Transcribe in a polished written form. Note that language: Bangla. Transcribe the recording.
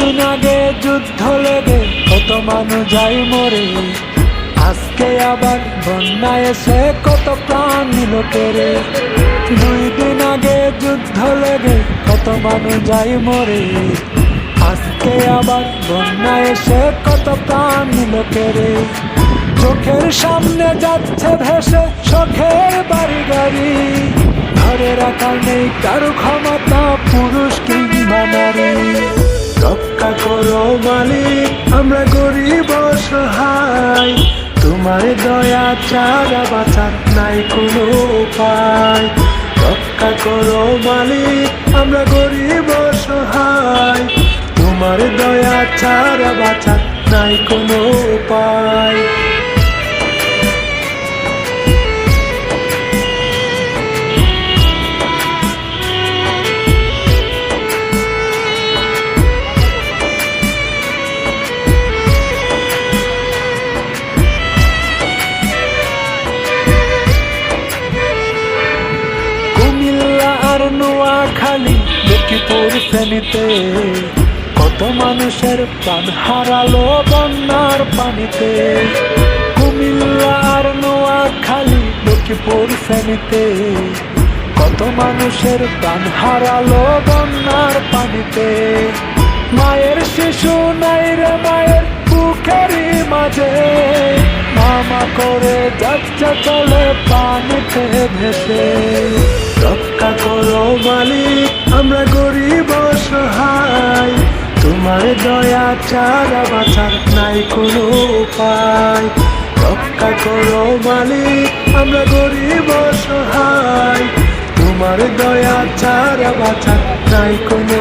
দিন আগে যুদ্ধ লেগে কত মানুষ যাই মরে, আজকে আবার বন্যা এসে কত প্রাণ নিল কেড়ে। 2 দিন আগে যুদ্ধ লেগে কত মানুষ যাই মরে, আজকে আবার বন্যা এসে কত প্রাণ নিল কেড়ে। চোখের সামনে যাচ্ছে ভেসে শখের বাড়ি গাড়ি, ধরে রাখার নেই কারো ক্ষমতা পুরুষ কিংবা নারী। রক্ষা করো মালিক, আমরা গরিব অসহায়, তোমার দয়া ছাড়া বাঁচার নাই কোনো উপায়। রক্ষা করো মালিক, আমরা গরিব অসহায়, তোমার দয়া ছাড়া বাঁচার নাই কোনো উপায়। নোয়াখালী লক্ষ্মীপুর ফেনীতে কত মানুষের প্রাণ হারালো বন্যার পানিতে। কুমিল্লা আর নোয়াখালী লক্ষ্মীপুর ফেনীতে কত মানুষের প্রাণ হারালো বন্যার পানিতে। মায়ের শিশু নাই রে মায়ের বুকেরই মাঝে, মামা করে যাচ্ছে চলে পানিতে ভেসে। রক্ষা করো মালিক, আমরা গরিব অসহায়, তোমার দয়া ছাড়া বাঁচার নাই কোনো উপায়। রক্ষা করো মালিক, আমরা গরিব অসহায়, তোমার দয়া ছাড়া বাঁচার নাই কোনো